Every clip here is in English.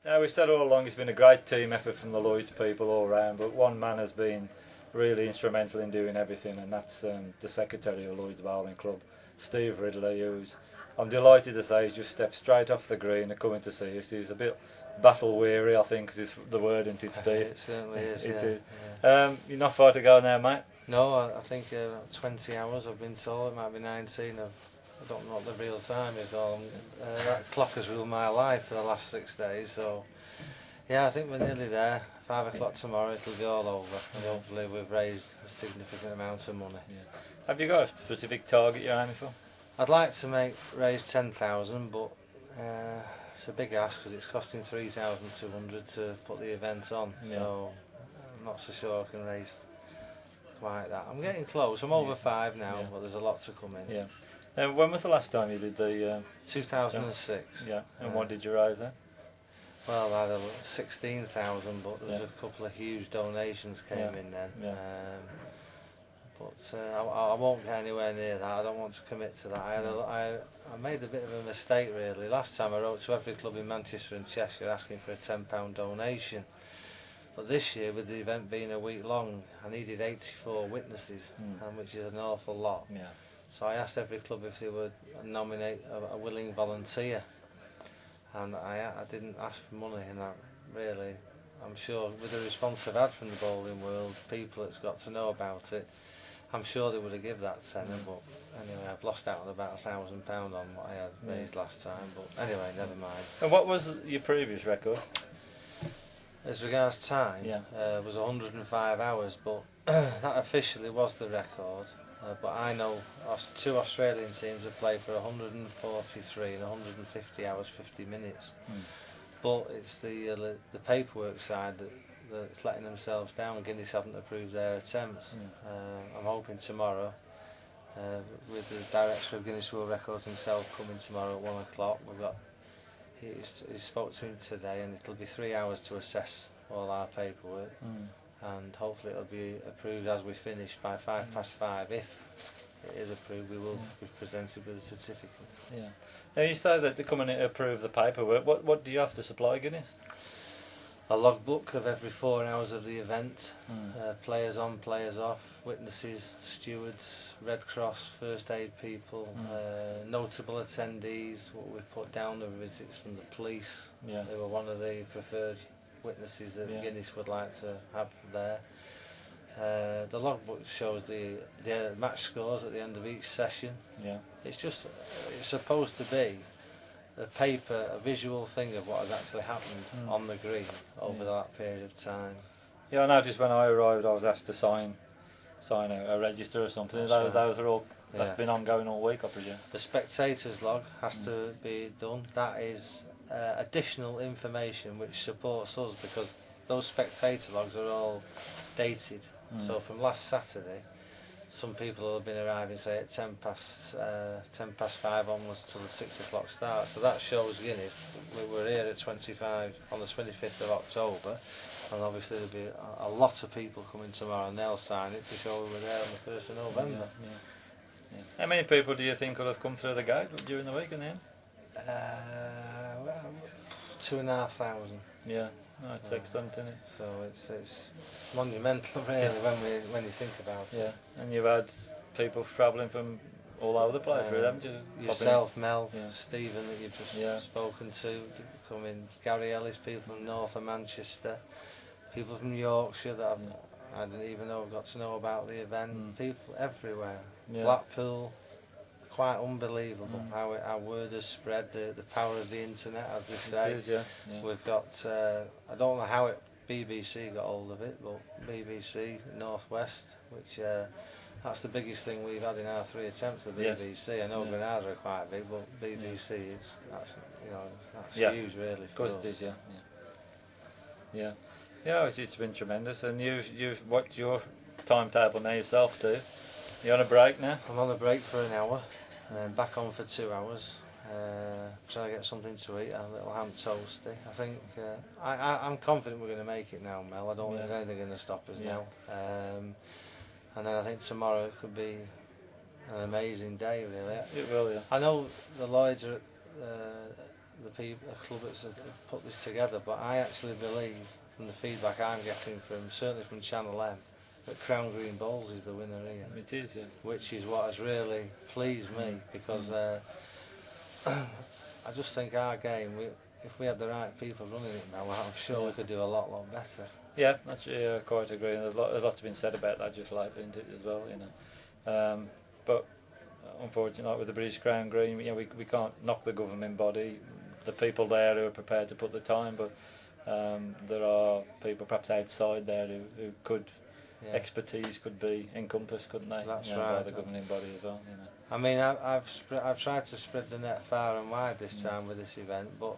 We've said all along it's been a great team effort from the Lloyds people all round, but one man has been really instrumental in doing everything, and that's the secretary of Lloyds Bowling Club, Steve Ridley, who's, I'm delighted to say, he's just stepped straight off the green and coming to see us. He's a bit battle weary, I think, is the word, isn't it, Steve? It certainly is. It yeah. is. You're not far to go now, mate? No, I think 20 hours I've been told, it might be 19. I don't know what the real time is. That clock has ruled my life for the last 6 days, so yeah, I think we're nearly there. 5 o'clock tomorrow it'll be all over, and hopefully we've raised a significant amount of money. Yeah. Have you got a specific target you're aiming for? I'd like to raise 10,000, but it's a big ask because it's costing 3,200 to put the event on, so I'm not so sure I can raise quite that. I'm getting close. I'm over 5 now, but there's a lot to come in. Yeah. When was the last time you did the 2006. Yeah. And what did you raise then? Well, I had 16,000, but there's a couple of huge donations came in then. Yeah. But I won't get anywhere near that. I don't want to commit to that. I made a bit of a mistake really. Last time I wrote to every club in Manchester and Cheshire asking for a £10 donation. But this year, with the event being a week long, I needed 84 witnesses, which is an awful lot. Yeah. So I asked every club if they would nominate a willing volunteer. And I didn't ask for money, and I'm sure with the response I've had from the bowling world, people that's got to know about it, I'm sure they would have given that tenner, but anyway, I've lost out on about £1,000 on what I had raised last time, but anyway, never mind. And what was your previous record? As regards time, it was 105 hours, but that officially was the record. But I know 2 Australian teams have played for 143 and 150 hours 50 minutes. But it's the paperwork side that's letting themselves down. Guinness haven't approved their attempts. I'm hoping tomorrow, with the director of Guinness World Records himself coming tomorrow at 1 o'clock. He spoke to him today, and it'll be 3 hours to assess all our paperwork. And hopefully it'll be approved as we finish by 5:05. If it is approved, we will be presented with a certificate. Yeah. Now you say that they're coming in to approve the paperwork. What do you have to supply Guinness? A logbook of every 4 hours of the event, players on, players off, witnesses, stewards, Red Cross, first aid people, notable attendees. What we've put down the visits from the police. They were one of the preferred witnesses that Guinness would like to have there. The logbook shows the match scores at the end of each session. It's supposed to be a visual thing of what has actually happened on the green over that period of time. Yeah, I noticed when I arrived I was asked to sign a register or something. Those are all, that's been ongoing all week, I presume. The spectators log has to be done. That is additional information which supports us, because those spectator logs are all dated. So from last Saturday, some people have been arriving, say, at 10 past 5 onwards till the 6 o'clock start. So that shows Guinness we were here at 25 on the 25th of October, and obviously there'll be a lot of people coming tomorrow, and they'll sign it to show we were there on the 1st of November. How many people do you think will have come through the gate during the week and then? 2,500. Yeah, it's excellent, isn't it? So it's monumental, really, when you think about it. Yeah, and you've had people travelling from all over the place, really, haven't you? Yourself, Mel, Stephen, that you've just spoken to, coming, Gary Ellis, people from north of Manchester, people from Yorkshire that I didn't even know, got to know about the event, people everywhere. Blackpool, quite unbelievable how word has spread, the power of the internet, as they say. It is, We've got, I don't know how BBC got hold of it, but BBC Northwest, which that's the biggest thing we've had in our 3 attempts, the BBC. I know Granada are quite big, but BBC that's huge, really. Of course it is, yeah. It's been tremendous. And what's your timetable now yourself, Steve? You on a break now? I'm on a break for an hour, and then back on for 2 hours. Trying to get something to eat, a little ham toasty. I think I'm confident we're going to make it now, Mel. I don't think there's anything going to stop us now. And then I think tomorrow it could be an amazing day, really. It will, yeah. I know the Lloyds are the people, a club that's put this together, but I actually believe, from the feedback I'm getting from, certainly from Channel M, that Crown Green Bowls is the winner here. It is, yeah. Which is what has really pleased me, because I just think our game, if we had the right people running it now, I'm sure we could do a lot better. Yeah, actually, I quite agree. There's lots been said about that just lately, isn't it, as well, you know. But unfortunately, like with the British Crown Green, you know, we can't knock the government body, the people there who are prepared to put the time, but there are people perhaps outside there who could, expertise could be encompassed, couldn't they? That's right. By the governing body as well, you know. I mean, I've tried to spread the net far and wide this time with this event, but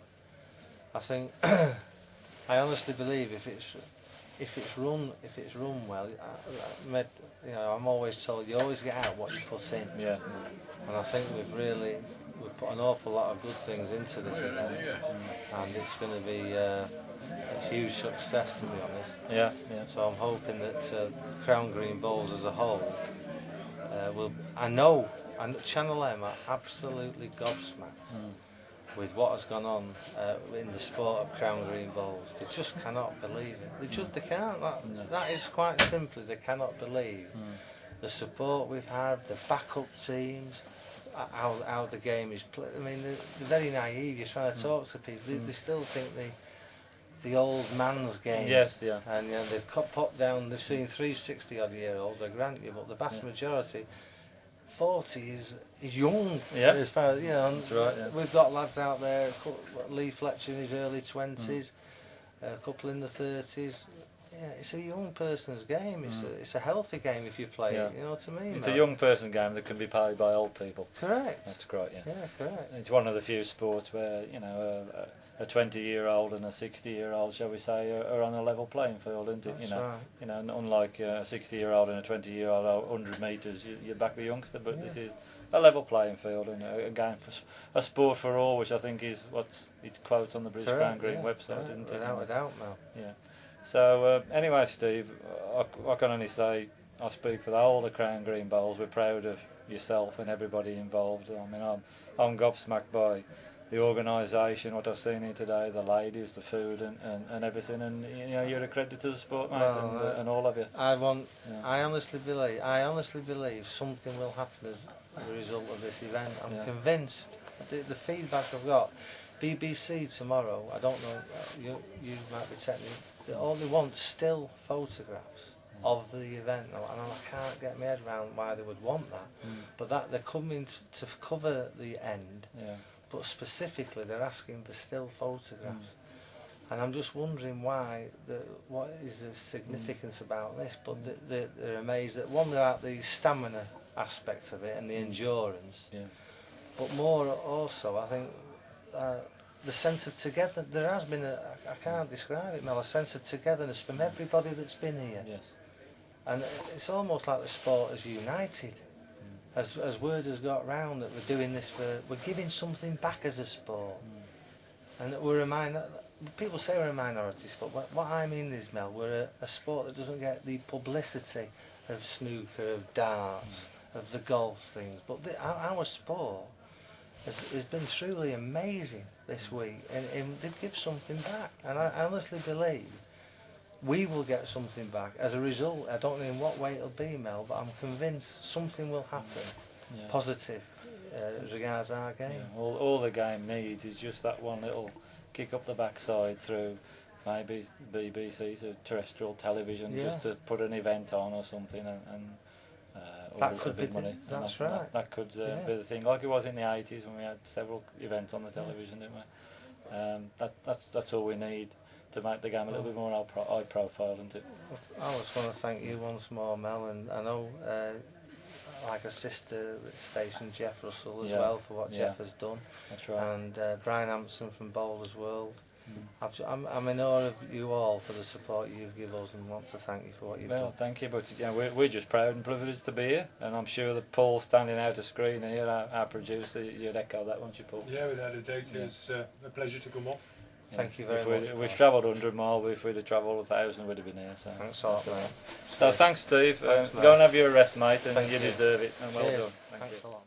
I think I honestly believe if it's run well, you know, I'm always told you always get out what you put in. Yeah. And I think we've put an awful lot of good things into this event, and it's going to be a huge success, to be honest. Yeah, yeah. So I'm hoping that Crown Green Bowls as a whole will. I know Channel M are absolutely gobsmacked with what has gone on in the sport of Crown Green Bowls. They just cannot believe it. They can't. That is quite simply, they cannot believe the support we've had, the backup teams, how the game is played. I mean, they're very naive. You're trying to talk to people. They still think the old man's game. Yes, yeah. And you know, they've put down. They've seen 360-odd-year-olds. I grant you, but the vast majority. 40 is young, as far as, you know. That's right, yeah. We've got lads out there, Lee Fletcher in his early 20s, a couple in the 30s. Yeah, it's a young person's game. It's a healthy game if you play it. You know what I mean? It's a young person game that can be played by old people. Correct. That's great. Yeah. Yeah, correct. It's one of the few sports where, you know, a 20-year-old and a 60-year-old, shall we say, are on a level playing field, isn't it? That's you know, right. you know, unlike a 60-year-old and a 20-year-old 100 metres, you back the youngster, but this is a level playing field and a game for a sport for all, which I think is what it quotes on the British Crown Green website, isn't it? Without a doubt, Mel. Yeah. So anyway, Steve, I can only say I speak for the whole of the Crown Green Bowls. We're proud of yourself and everybody involved. I mean, I'm gobsmacked by the organisation, what I've seen here today, the ladies, the food and everything, and you know, you're a credit to the sport, mate, and all of you. I honestly believe something will happen as a result of this event. I'm convinced. The feedback I've got, BBC tomorrow, I don't know, you might be telling me, all they want is still photographs of the event, and I can't get my head around why they would want that, but that they're coming to cover the end. But specifically they're asking for still photographs, and I'm just wondering why. What is the significance about this? But they're amazed that one, they're at the stamina aspect of it and the endurance, but more also I think the sense of together. There has been I can't describe it, Mel, a sense of togetherness from everybody that's been here. Yes. And it's almost like the sport is united. As word has got round that we're doing this we're giving something back as a sport, and that we're people say we're a minority sport. What I mean is, Mel, we're a sport that doesn't get the publicity of snooker, of darts, of the golf things. But our sport has been truly amazing this week, and they give something back. And I honestly believe we will get something back as a result. I don't know in what way it'll be, Mel, but I'm convinced something will happen positive as regards our game. All the game needs is just that one little kick up the backside through maybe BBC to terrestrial television, just to put an event on or something, and that could be money. That's right. That could be the thing, like it was in the 80s when we had several events on the television, didn't we? That's all we need to make the game a little bit more high profile, isn't it? I just want to thank you once more, Mel, and I know like a sister station, Jeff Russell, as well, for what Jeff has done. That's right. And Brian Hampson from Bowlers World. I'm in awe of you all for the support you've given us, and want to thank you for what you've done. Well, thank you, but we're just proud and privileged to be here, and I'm sure that Paul standing out of screen here, our producer, you'd echo that, won't you, Paul? Yeah, without a doubt. It's a pleasure to come up. Thank you very much. We've travelled 100 miles, but if we'd have travelled 1,000, we'd have been here. So thanks a lot, mate. So thanks, Steve. Thanks, go and have your rest, mate, and Thank you you. deserve it. And well Cheers. done. Thank Thanks you. a lot.